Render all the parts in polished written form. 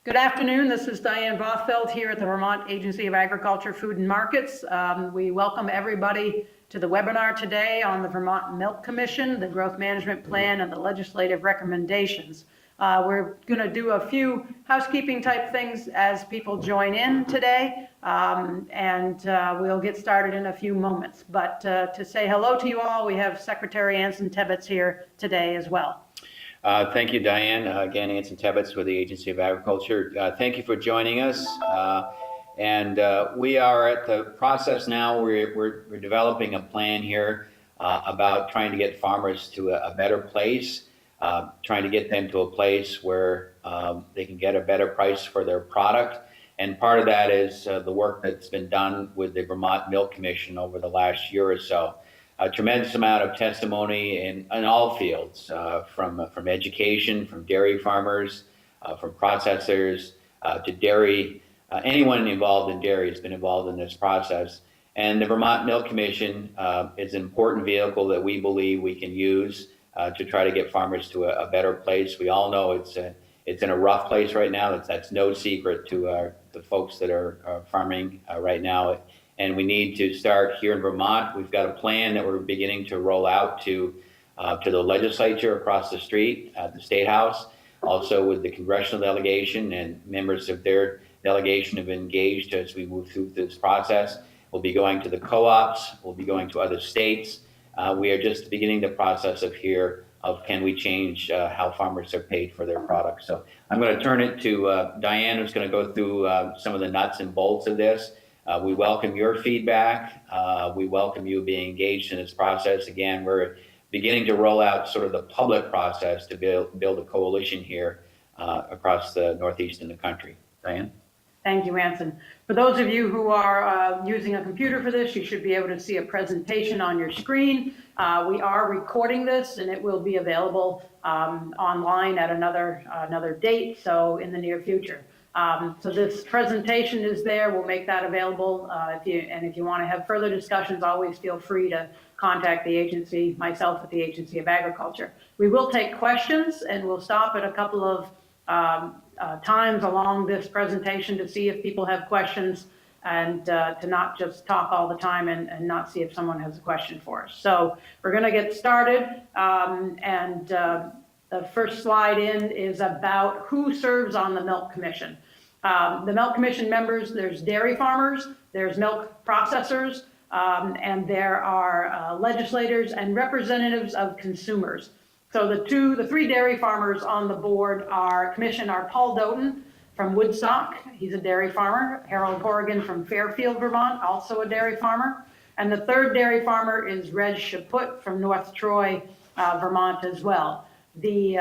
Good afternoon. This is Diane Bothfeld here at the Vermont Agency of Agriculture, Food and Markets. We welcome everybody to the webinar today on the Vermont Milk Commission, the Growth Management Plan, and the legislative recommendations. We're going to do a few housekeeping type things as people join in today, and we'll get started in a few moments. But to say hello to you all, we have Secretary Anson Tebbetts here today as well. Thank you, Diane. Again, Anson Tebbetts with the Agency of Agriculture. Thank you for joining us. We are at the process now. We're developing a plan here about trying to get farmers to a better place, trying to get them to a place where they can get a better price for their product. And part of that is the work that's been done with the Vermont Milk Commission over the last year or so. A tremendous amount of testimony in all fields, from education, from dairy farmers, from processors, to dairy. Anyone involved in dairy has been involved in this process. And the Vermont Milk Commission is an important vehicle that we believe we can use to try to get farmers to a better place. We all know it's in a rough place right now. That's no secret to the folks that are farming right now. And we need to start here in Vermont. We've got a plan that we're beginning to roll out to the legislature across the street at the State House, also with the congressional delegation, and members of their delegation have engaged as we move through this process. We'll be going to the co-ops, we'll be going to other states. We are just beginning the process of can we change how farmers are paid for their products. So I'm going to turn it to Diane, who's going to go through some of the nuts and bolts of this. We welcome your feedback. We welcome you being engaged in this process. Again, we're beginning to roll out sort of the public process to build a coalition here across the Northeast in the country. Diane? Thank you, Anson. For those of you who are using a computer for this, you should be able to see a presentation on your screen. We are recording this, and it will be available online at another date, so in the near future. So this presentation is there. We'll make that available. If you want to have further discussions, always feel free to contact the agency, myself at the Agency of Agriculture. We will take questions, and we'll stop at a couple of times along this presentation to see if people have questions, and to not just talk all the time and not see if someone has a question for us. So we're going to get started, the first slide in is about who serves on the Milk Commission. The Milk Commission members, there's dairy farmers, there's milk processors, and there are legislators and representatives of consumers. So the three dairy farmers on the board are Paul Doughton from Woodstock. He's a dairy farmer. Harold Horrigan from Fairfield, Vermont, also a dairy farmer. And the third dairy farmer is Reg Chaput from North Troy, Vermont as well. The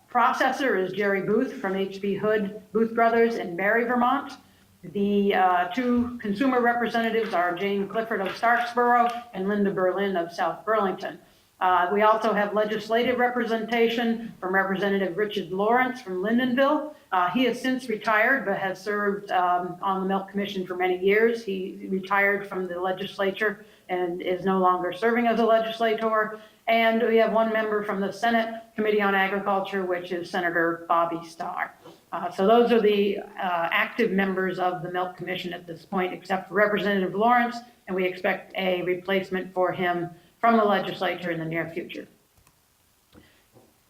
processor is Jerry Booth from H.B. Hood Booth Brothers in Barre, Vermont. The two consumer representatives are Jane Clifford of Starksboro and Linda Berlin of South Burlington. We also have legislative representation from Representative Richard Lawrence from Lyndonville. He has since retired, but has served on the Milk Commission for many years. He retired from the legislature and is no longer serving as a legislator. And we have one member from the Senate Committee on Agriculture, which is Senator Bobby Starr. So those are the active members of the Milk Commission at this point, except for Representative Lawrence, and we expect a replacement for him from the legislature in the near future.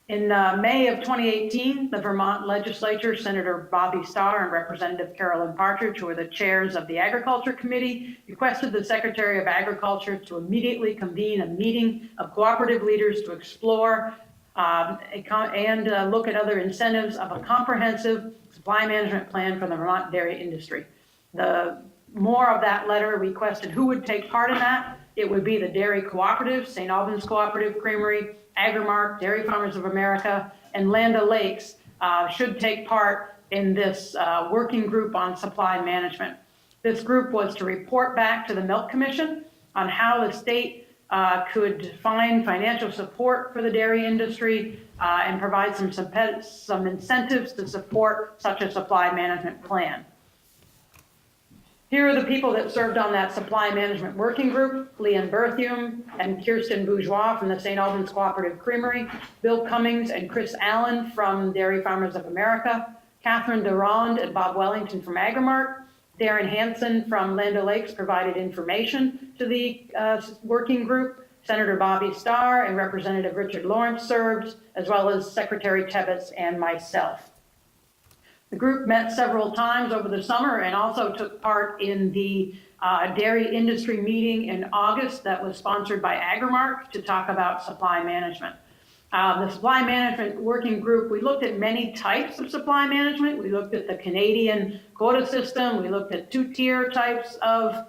In May of 2018, the Vermont legislature, Senator Bobby Starr and Representative Carolyn Partridge, who are the chairs of the Agriculture Committee, requested the Secretary of Agriculture to immediately convene a meeting of cooperative leaders to explore and look at other incentives of a comprehensive supply management plan for the Vermont dairy industry. The more of that letter requested who would take part in that. It would be the dairy cooperatives, St. Albans Cooperative Creamery, Agrimark, Dairy Farmers of America, and Land O'Lakes should take part in this working group on supply management. This group was to report back to the Milk Commission on how the state could find financial support for the dairy industry and provide some incentives to support such a supply management plan. Here are the people that served on that supply management working group: Leanne Berthium and Kirsten Bourgeois from the St. Albans Cooperative Creamery, Bill Cummings and Chris Allen from Dairy Farmers of America, Catherine Durand and Bob Wellington from Agrimark. Darren Hansen from Land O'Lakes provided information to the working group. Senator Bobby Starr and Representative Richard Lawrence served, as well as Secretary Tebbetts and myself. The group met several times over the summer and also took part in the dairy industry meeting in August that was sponsored by Agrimark to talk about supply management. The supply management working group, we looked at many types of supply management. We looked at the Canadian quota system. We looked at two-tier types of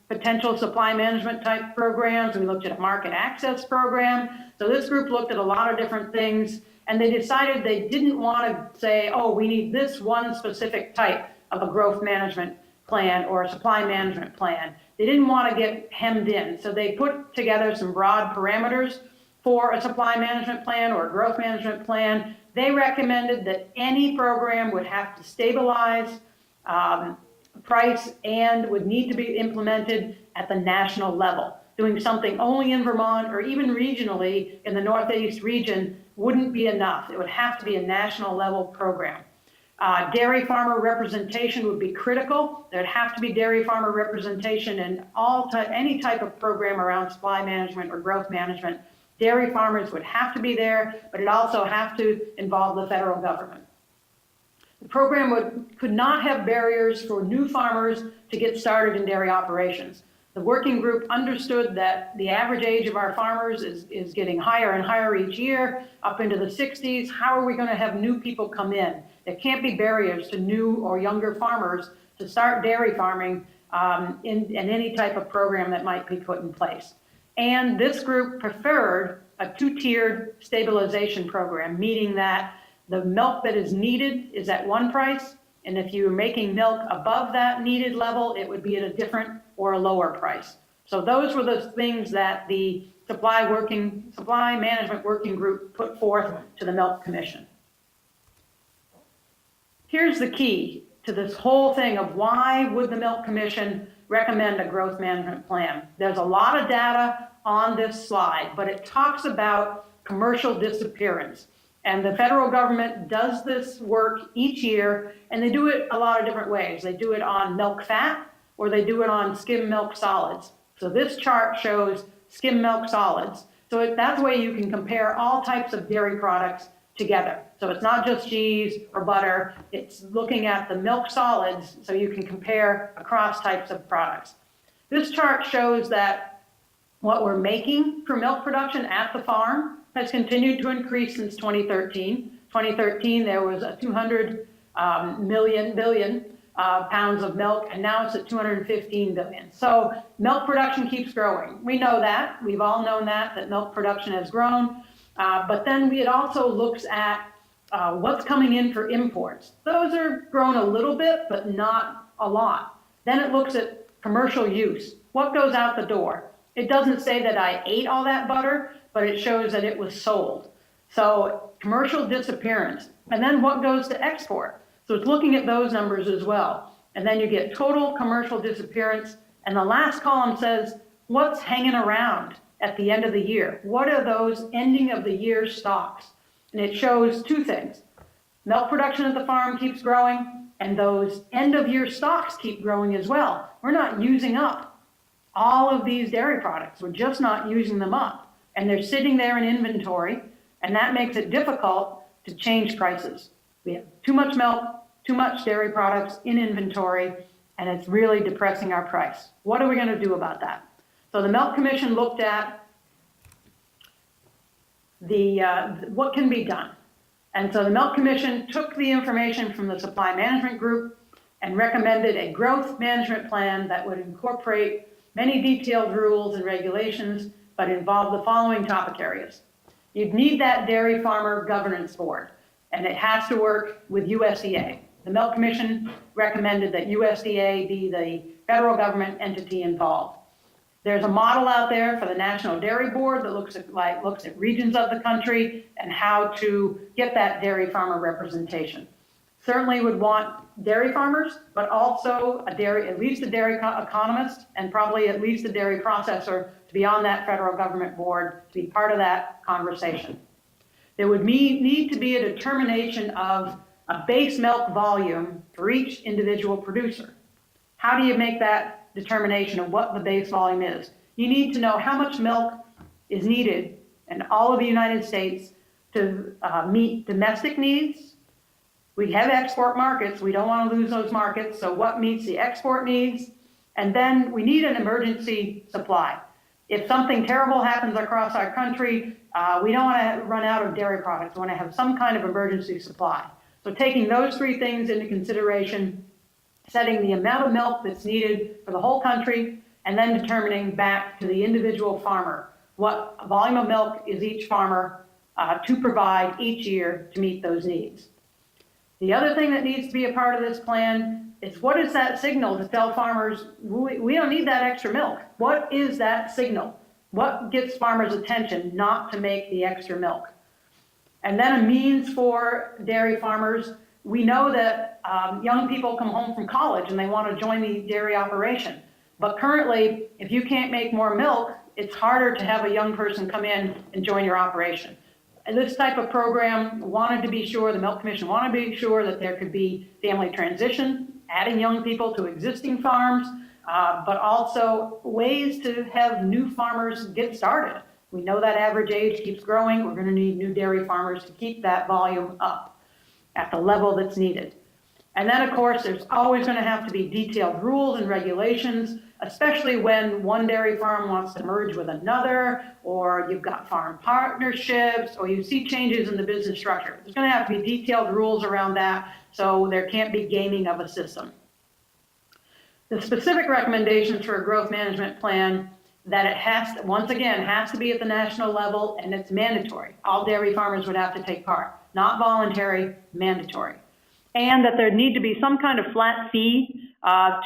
potential supply management type programs. We looked at a market access program. So this group looked at a lot of different things, and they decided they didn't want to say, oh, we need this one specific type of a growth management plan or a supply management plan. They didn't want to get hemmed in. So they put together some broad parameters for a supply management plan or a growth management plan. They recommended that any program would have to stabilize price and would need to be implemented at the national level. Doing something only in Vermont or even regionally in the Northeast region wouldn't be enough. It would have to be a national level program. Dairy farmer representation would be critical. There'd have to be dairy farmer representation in any type of program around supply management or growth management. Dairy farmers would have to be there, but it also have to involve the federal government. The program could not have barriers for new farmers to get started in dairy operations. The working group understood that the average age of our farmers is getting higher and higher each year, up into the 60s. How are we going to have new people come in? There can't be barriers to new or younger farmers to start dairy farming in any type of program that might be put in place. And this group preferred a two-tiered stabilization program, meaning that the milk that is needed is at one price, and if you're making milk above that needed level, it would be at a different or a lower price. So those were the things that the supply management working group put forth to the Milk Commission. Here's the key to this whole thing of why would the Milk Commission recommend a growth management plan. There's a lot of data on this slide, but it talks about commercial disappearance. And the federal government does this work each year, and they do it a lot of different ways. They do it on milk fat, or they do it on skim milk solids. So this chart shows skim milk solids. So that's a way you can compare all types of dairy products together. So it's not just cheese or butter, it's looking at the milk solids so you can compare across types of products. This chart shows that what we're making for milk production at the farm has continued to increase since 2013. 2013, there was a 200 billion pounds of milk, and now it's at 215 billion. So milk production keeps growing. We know that. We've all known that milk production has grown. But then it also looks at what's coming in for imports. Those are grown a little bit, but not a lot. Then it looks at commercial use. What goes out the door? It doesn't say that I ate all that butter, but it shows that it was sold. So commercial disappearance. And then what goes to export? So it's looking at those numbers as well. And then you get total commercial disappearance. And the last column says, what's hanging around at the end of the year? What are those ending of the year stocks? And it shows two things. Milk production at the farm keeps growing, and those end of year stocks keep growing as well. We're not using up all of these dairy products. We're just not using them up. And they're sitting there in inventory, and that makes it difficult to change prices. We have too much milk, too much dairy products in inventory, and it's really depressing our price. What are we going to do about that? So the Milk Commission looked at what can be done. And so the Milk Commission took the information from the Supply Management Group and recommended a growth management plan that would incorporate many detailed rules and regulations, but involve the following topic areas. You'd need that dairy farmer governance board, and it has to work with USDA. The Milk Commission recommended that USDA be the federal government entity involved. There's a model out there for the National Dairy Board that looks at regions of the country and how to get that dairy farmer representation. Certainly would want dairy farmers, but also at least a dairy economist and probably at least a dairy processor to be on that federal government board to be part of that conversation. There would need to be a determination of a base milk volume for each individual producer. How do you make that determination of what the base volume is? You need to know how much milk is needed in all of the United States to meet domestic needs. We have export markets. We don't want to lose those markets. So what meets the export needs? And then we need an emergency supply. If something terrible happens across our country, we don't want to run out of dairy products. We want to have some kind of emergency supply. So taking those three things into consideration, setting the amount of milk that's needed for the whole country, and then determining back to the individual farmer what volume of milk is each farmer to provide each year to meet those needs. The other thing that needs to be a part of this plan is, what is that signal to tell farmers, we don't need that extra milk? What is that signal? What gets farmers' attention not to make the extra milk? And then a means for dairy farmers. We know that young people come home from college and they want to join the dairy operation. But currently, if you can't make more milk, it's harder to have a young person come in and join your operation. And this type of program wanted to be sure, the Milk Commission wanted to be sure that there could be family transition, adding young people to existing farms, but also ways to have new farmers get started. We know that average age keeps growing. We're going to need new dairy farmers to keep that volume up at the level that's needed. And then, of course, there's always going to have to be detailed rules and regulations, especially when one dairy farm wants to merge with another, or you've got farm partnerships, or you see changes in the business structure. There's going to have to be detailed rules around that, so there can't be gaming of a system. The specific recommendations for a growth management plan, that it has to, once again, has to be at the national level, and it's mandatory. All dairy farmers would have to take part, not voluntary, mandatory. And that there need to be some kind of flat fee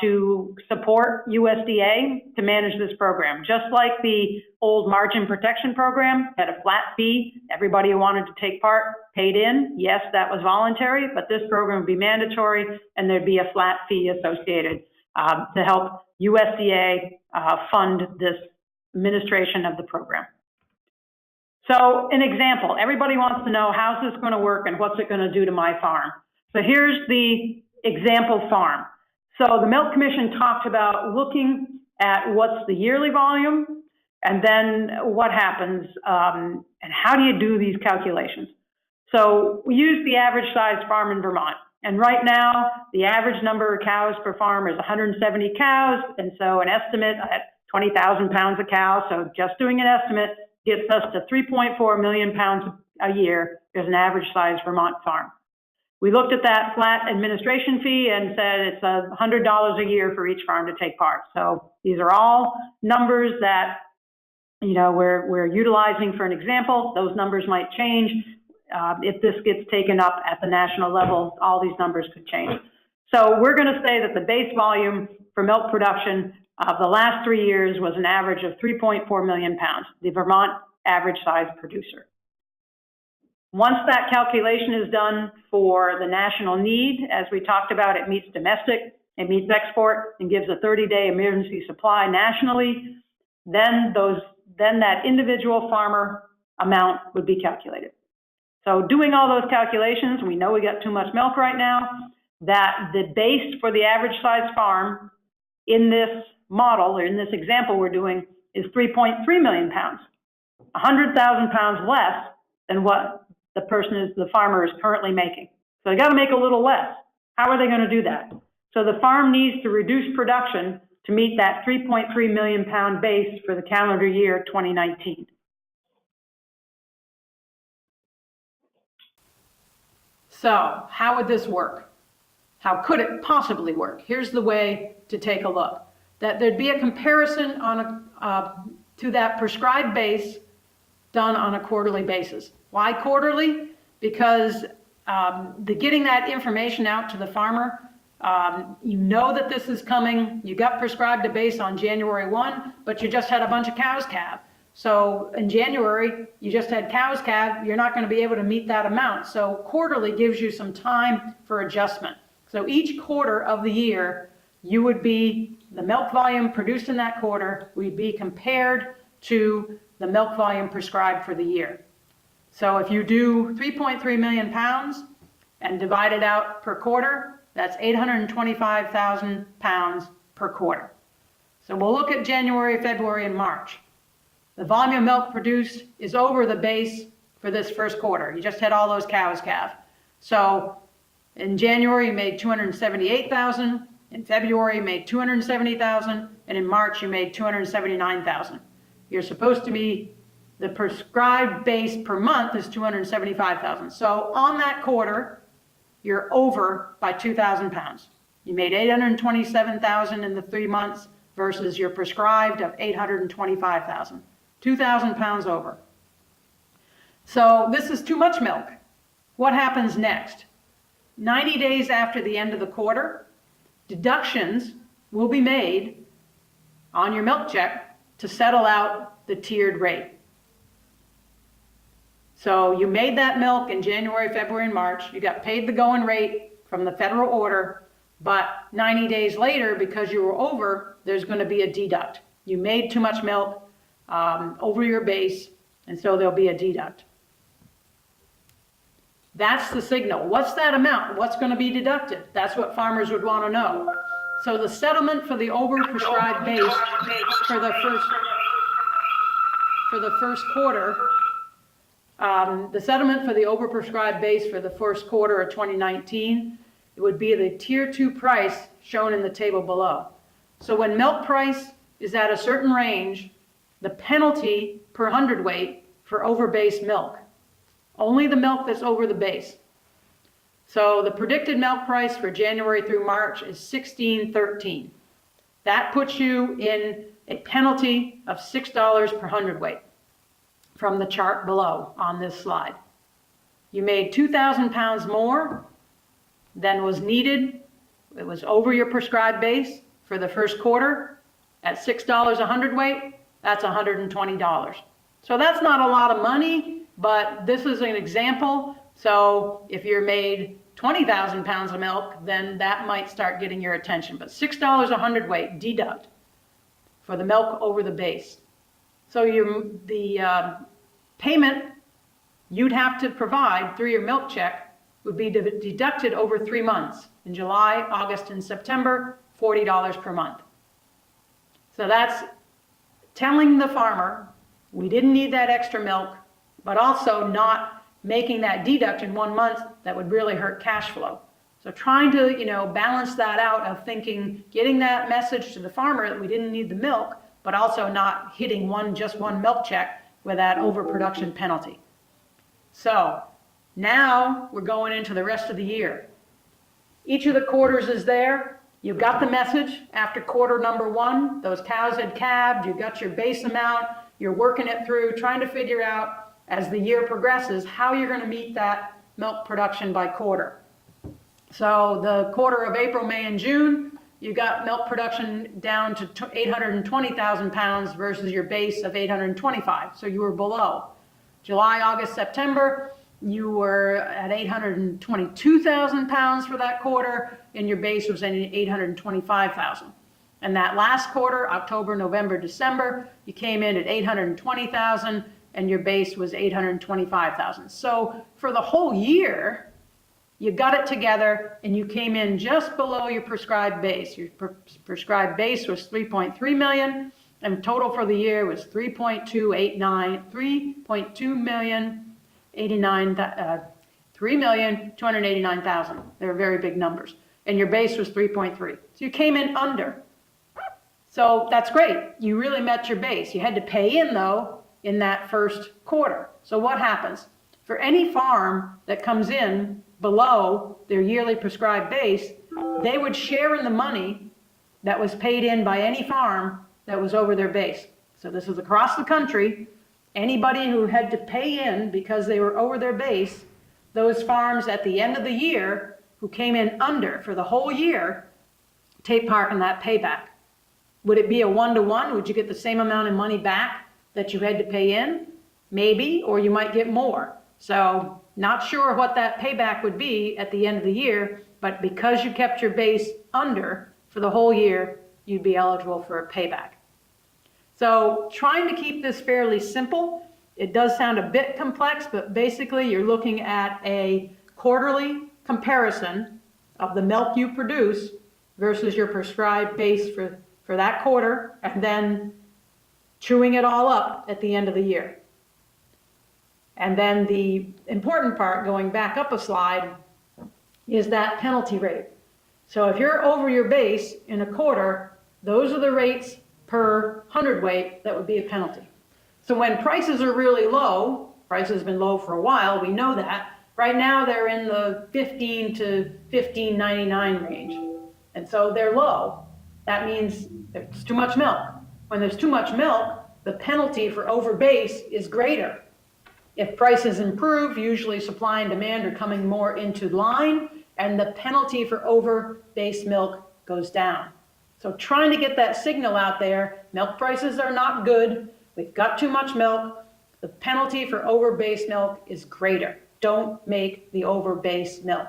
to support USDA to manage this program. Just like the old margin protection program had a flat fee, everybody who wanted to take part paid in. Yes, that was voluntary, but this program would be mandatory, and there'd be a flat fee associated to help USDA fund this administration of the program. So an example, everybody wants to know, how's this going to work and what's it going to do to my farm? So here's the example farm. So the Milk Commission talked about looking at what's the yearly volume, and then what happens, and how do you do these calculations? So we use the average size farm in Vermont. And right now, the average number of cows per farm is 170 cows. And so an estimate at 20,000 pounds a cow. So just doing an estimate gets us to 3.4 million pounds a year as an average size Vermont farm. We looked at that flat administration fee and said it's $100 a year for each farm to take part. So these are all numbers that, you know, we're utilizing for an example. Those numbers might change. If this gets taken up at the national level, all these numbers could change. So we're going to say that the base volume for milk production of the last 3 years was an average of 3.4 million pounds, the Vermont average size producer. Once that calculation is done for the national need, as we talked about, it meets domestic, it meets export, and gives a 30-day emergency supply nationally, then that individual farmer amount would be calculated. So doing all those calculations, we know we got too much milk right now, that the base for the average size farm in this model, or in this example we're doing, is 3.3 million pounds, 100,000 pounds less than what the farmer is currently making. So they got to make a little less. How are they going to do that? So the farm needs to reduce production to meet that 3.3 million pound base for the calendar year 2019. So how would this work? How could it possibly work? Here's the way to take a look. That there'd be a comparison on to that prescribed base done on a quarterly basis. Why quarterly? Because getting that information out to the farmer, you know that this is coming. You got prescribed a base on January 1, but you just had a bunch of cows calve. So in January, you just had cows calve. You're not going to be able to meet that amount. So quarterly gives you some time for adjustment. So each quarter of the year, you would be, the milk volume produced in that quarter would be compared to the milk volume prescribed for the year. So if you do 3.3 million pounds, and divide it out per quarter, that's 825,000 pounds per quarter. So we'll look at January, February, and March. The volume of milk produced is over the base for this first quarter. You just had all those cows calve. So in January, you made 278,000. In February, you made 270,000. And in March, you made 279,000. You're supposed to be, the prescribed base per month is 275,000. So on that quarter, you're over by 2,000 pounds. You made 827,000 in the 3 months versus your prescribed of 825,000. 2,000 pounds over. So this is too much milk. What happens next? 90 days after the end of the quarter, deductions will be made on your milk check to settle out the tiered rate. So you made that milk in January, February, and March. You got paid the going rate from the federal order, but 90 days later, because you were over, there's going to be a deduct. You made too much milk over your base, and so there'll be a deduct. That's the signal. What's that amount? What's going to be deducted? That's what farmers would want to know. So the settlement for the overprescribed base for the first quarter, the settlement for the overprescribed base for the first quarter of 2019, it would be the tier 2 price shown in the table below. So when milk price is at a certain range, the penalty per hundredweight for overbase milk, only the milk that's over the base. So the predicted milk price for January through March is $16.13. That puts you in a penalty of $6 per hundredweight from the chart below on this slide. You made 2,000 pounds more than was needed. It was over your prescribed base for the first quarter at $6 a hundredweight. That's $120. So that's not a lot of money, but this is an example. So if you're made 20,000 pounds of milk, then that might start getting your attention. But $6 a hundredweight deduct for the milk over the base. So the payment you'd have to provide through your milk check would be deducted over 3 months. In July, August, and September, $40 per month. So that's telling the farmer we didn't need that extra milk, but also not making that deduct in 1 month that would really hurt cash flow. So trying to, balance that out of thinking, getting that message to the farmer that we didn't need the milk, but also not hitting just one milk check with that overproduction penalty. So now we're going into the rest of the year. Each of the quarters is there. You've got the message after quarter number 1. Those cows had calved. You've got your base amount. You're working it through, trying to figure out as the year progresses how you're going to meet that milk production by quarter. So the quarter of April, May, and June, you got milk production down to 820,000 pounds versus your base of 825. So you were below. July, August, September, you were at 822,000 pounds for that quarter, and your base was at 825,000. And that last quarter, October, November, December, you came in at 820,000, and your base was 825,000. So for the whole year, you got it together, and you came in just below your prescribed base. Your prescribed base was 3.3 million, and total for the year was 3,289,000. They're very big numbers. And your base was 3.3. So you came in under. So that's great. You really met your base. You had to pay in, though, in that first quarter. So what happens? For any farm that comes in below their yearly prescribed base, they would share in the money that was paid in by any farm that was over their base. So this is across the country. Anybody who had to pay in because they were over their base, those farms at the end of the year who came in under for the whole year, take part in that payback. Would it be a 1-to-1? Would you get the same amount of money back that you had to pay in? Maybe, or you might get more. So not sure what that payback would be at the end of the year, but because you kept your base under for the whole year, you'd be eligible for a payback. So trying to keep this fairly simple. It does sound a bit complex, but basically you're looking at a quarterly comparison of the milk you produce versus your prescribed base for that quarter, and then chewing it all up at the end of the year. And then the important part, going back up a slide, is that penalty rate. So if you're over your base in a quarter, those are the rates per hundredweight that would be a penalty. So when prices are really low, prices have been low for a while, we know that. Right now they're in the 15 to 15.99 range. And so they're low. That means there's too much milk. When there's too much milk, the penalty for over base is greater. If prices improve, usually supply and demand are coming more into line, and the penalty for over base milk goes down. So trying to get that signal out there, milk prices are not good, we've got too much milk, the penalty for over base milk is greater. Don't make the over base milk.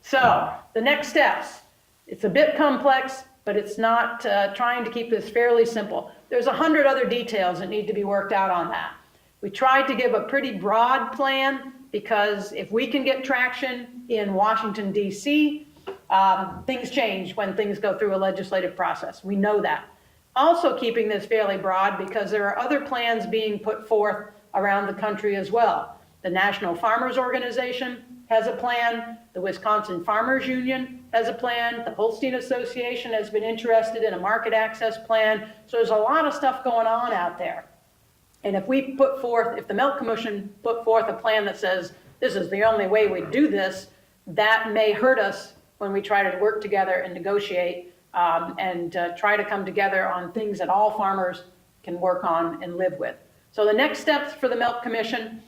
So the next steps, it's a bit complex, but it's not trying to keep this fairly simple. There's 100 other details that need to be worked out on that. We tried to give a pretty broad plan because if we can get traction in Washington, D.C., things change when things go through a legislative process. We know that. Also keeping this fairly broad because there are other plans being put forth around the country as well. The National Farmers Organization has a plan. The Wisconsin Farmers Union has a plan. The Holstein Association has been interested in a market access plan. So there's a lot of stuff going on out there. And if the Milk Commission put forth a plan that says, this is the only way we do this, that may hurt us when we try to work together and negotiate and try to come together on things that all farmers can work on and live with. So the next steps for the Milk Commission,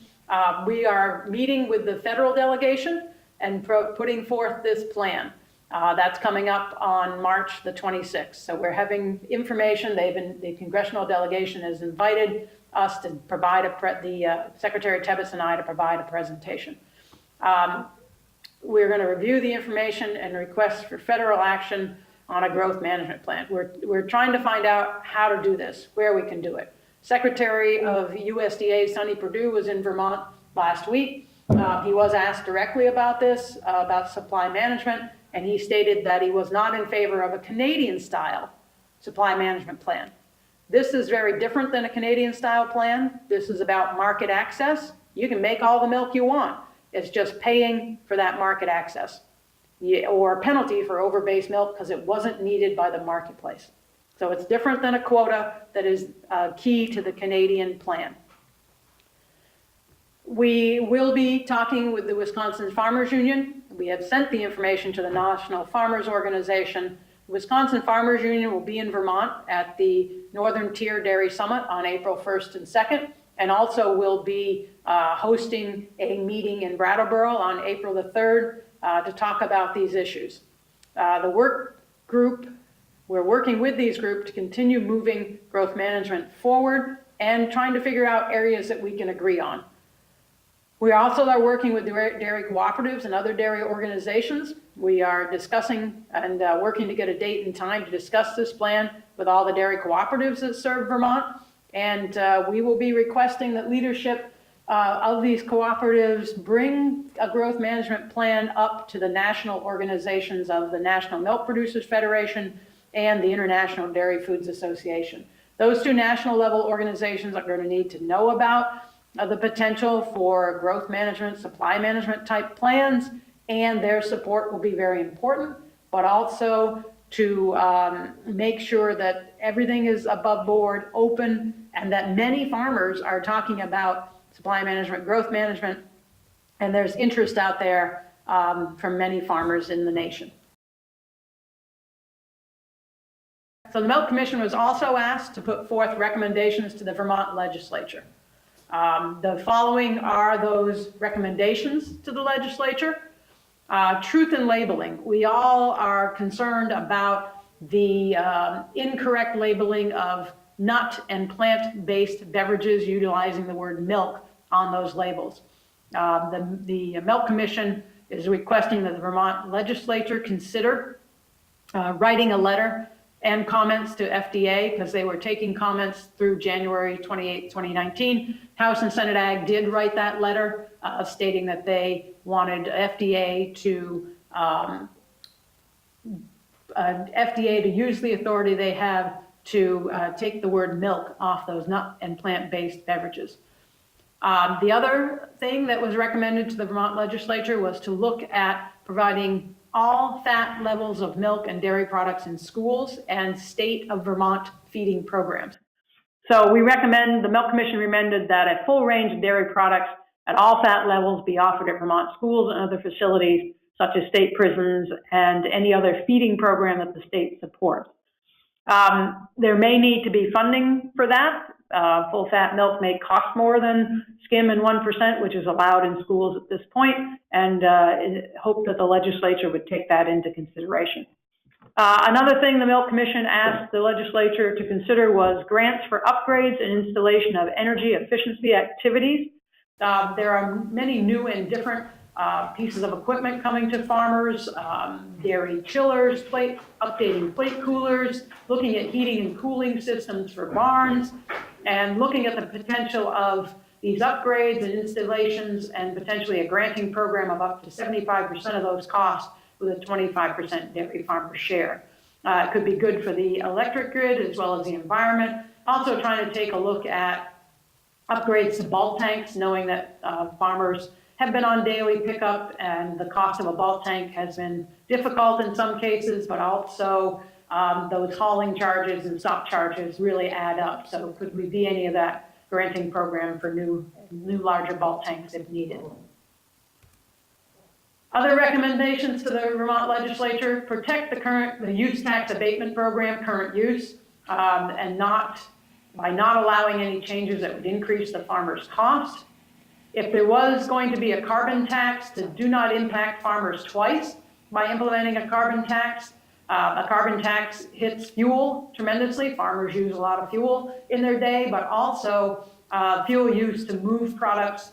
we are meeting with the federal delegation and putting forth this plan. That's coming up on March the 26th. So we're having information. The congressional delegation has invited us to provide Secretary Tebbetts and I to provide a presentation. We're going to review the information and request for federal action on a growth management plan. We're trying to find out how to do this, where we can do it. Secretary of USDA Sonny Perdue was in Vermont last week. He was asked directly about this, about supply management, and he stated that he was not in favor of a Canadian-style supply management plan. This is very different than a Canadian-style plan. This is about market access. You can make all the milk you want. It's just paying for that market access or penalty for over-base milk because it wasn't needed by the marketplace. So it's different than a quota that is key to the Canadian plan. We will be talking with the Wisconsin Farmers Union. We have sent the information to the National Farmers Organization. The Wisconsin Farmers Union will be in Vermont at the Northern Tier Dairy Summit on April 1st and 2nd, and also will be hosting a meeting in Brattleboro on April the 3rd to talk about these issues. The work group, we're working with these groups to continue moving growth management forward and trying to figure out areas that we can agree on. We also are working with dairy cooperatives and other dairy organizations. We are discussing and working to get a date and time to discuss this plan with all the dairy cooperatives that serve Vermont. And we will be requesting that leadership of these cooperatives bring a growth management plan up to the national organizations of the National Milk Producers Federation and the International Dairy Foods Association. Those two national level organizations are going to need to know about the potential for growth management, supply management type plans, and their support will be very important, but also to make sure that everything is above board, open, and that many farmers are talking about supply management, growth management, and there's interest out there from many farmers in the nation. So the Milk Commission was also asked to put forth recommendations to the Vermont Legislature. The following are those recommendations to the legislature. Truth in labeling. We all are concerned about the incorrect labeling of nut and plant-based beverages utilizing the word milk on those labels. The Milk Commission is requesting that the Vermont Legislature consider writing a letter and comments to FDA, because they were taking comments through January 28, 2019. House and Senate Ag did write that letter stating that they wanted FDA to use the authority they have to take the word milk off those nut and plant-based beverages. The other thing that was recommended to the Vermont Legislature was to look at providing all fat levels of milk and dairy products in schools and state of Vermont feeding programs. So the Milk Commission recommended that a full range of dairy products at all fat levels be offered at Vermont schools and other facilities, such as state prisons and any other feeding program that the state supports. There may need to be funding for that. Full fat milk may cost more than skim and 1%, which is allowed in schools at this point, and hope that the legislature would take that into consideration. Another thing the Milk Commission asked the legislature to consider was grants for upgrades and installation of energy efficiency activities. There are many new and different pieces of equipment coming to farmers, dairy chillers, updating plate coolers, looking at heating and cooling systems for barns, and looking at the potential of these upgrades and installations and potentially a granting program of up to 75% of those costs with a 25% dairy farmer share. It could be good for the electric grid as well as the environment. Also trying to take a look at upgrades to bulk tanks, knowing that farmers have been on daily pickup and the cost of a bulk tank has been difficult in some cases, but also those hauling charges and stop charges really add up. So could we be any of that granting program for new larger bulk tanks if needed? Other recommendations to the Vermont Legislature: protect the use tax abatement program, current use, and by not allowing any changes that would increase the farmer's cost. If there was going to be a carbon tax, to do not impact farmers twice by implementing a carbon tax. A carbon tax hits fuel tremendously. Farmers use a lot of fuel in their day, but also fuel used to move products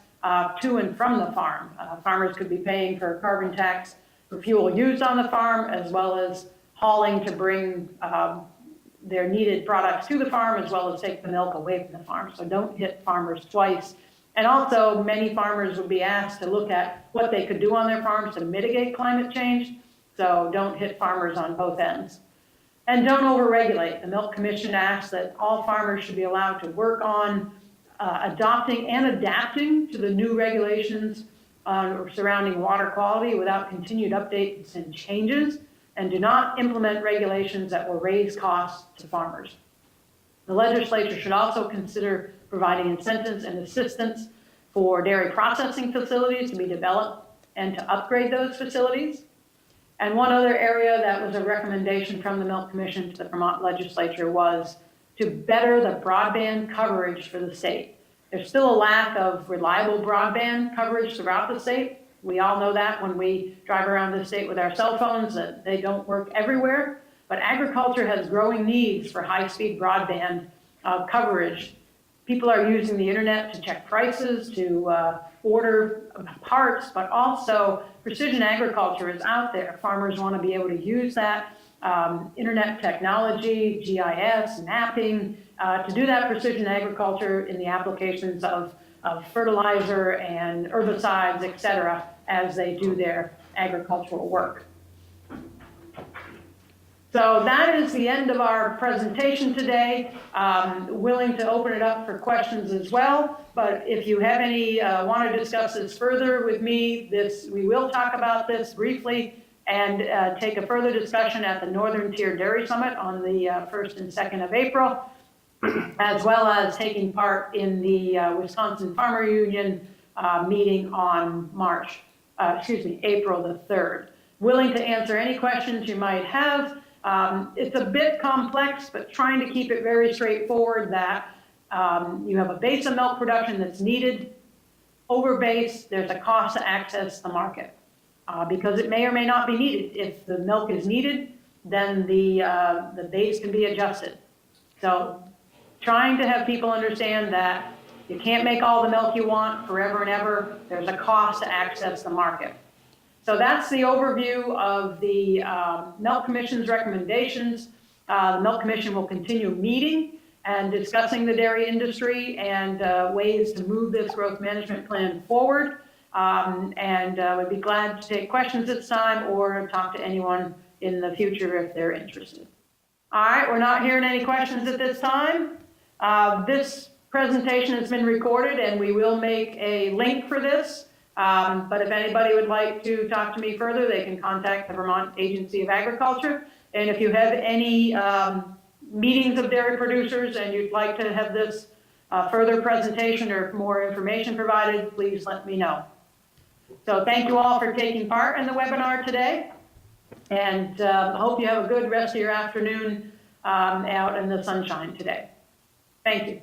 to and from the farm. Farmers could be paying for a carbon tax for fuel used on the farm, as well as hauling to bring their needed products to the farm, as well as take the milk away from the farm. So don't hit farmers twice. And also, many farmers will be asked to look at what they could do on their farms to mitigate climate change. So don't hit farmers on both ends. And don't overregulate. The Milk Commission asks that all farmers should be allowed to work on adopting and adapting to the new regulations surrounding water quality without continued updates and changes, and do not implement regulations that will raise costs to farmers. The legislature should also consider providing incentives and assistance for dairy processing facilities to be developed and to upgrade those facilities. And one other area that was a recommendation from the Milk Commission to the Vermont Legislature was to better the broadband coverage for the state. There's still a lack of reliable broadband coverage throughout the state. We all know that when we drive around the state with our cell phones, that they don't work everywhere. But agriculture has growing needs for high-speed broadband coverage. People are using the internet to check prices, to order parts, but also precision agriculture is out there. Farmers want to be able to use that internet technology, GIS, mapping, to do that precision agriculture in the applications of fertilizer and herbicides, et cetera, as they do their agricultural work. So that is the end of our presentation today. Willing to open it up for questions as well, but if you have any, want to discuss this further with me, we will talk about this briefly and take a further discussion at the Northern Tier Dairy Summit on the 1st and 2nd of April, as well as taking part in the Wisconsin Farmer Union meeting on April the 3rd. Willing to answer any questions you might have. It's a bit complex, but trying to keep it very straightforward that you have a base of milk production that's needed. Over base, there's a cost to access the market because it may or may not be needed. If the milk is needed, then the base can be adjusted. So trying to have people understand that you can't make all the milk you want forever and ever. There's a cost to access the market. So that's the overview of the Milk Commission's recommendations. The Milk Commission will continue meeting and discussing the dairy industry and ways to move this growth management plan forward. Would be glad to take questions this time or talk to anyone in the future if they're interested. All right, we're not hearing any questions at this time. This presentation has been recorded and we will make a link for this. But if anybody would like to talk to me further, they can contact the Vermont Agency of Agriculture. And if you have any meetings of dairy producers and you'd like to have this further presentation or more information provided, please let me know. So thank you all for taking part in the webinar today. And hope you have a good rest of your afternoon out in the sunshine today. Thank you.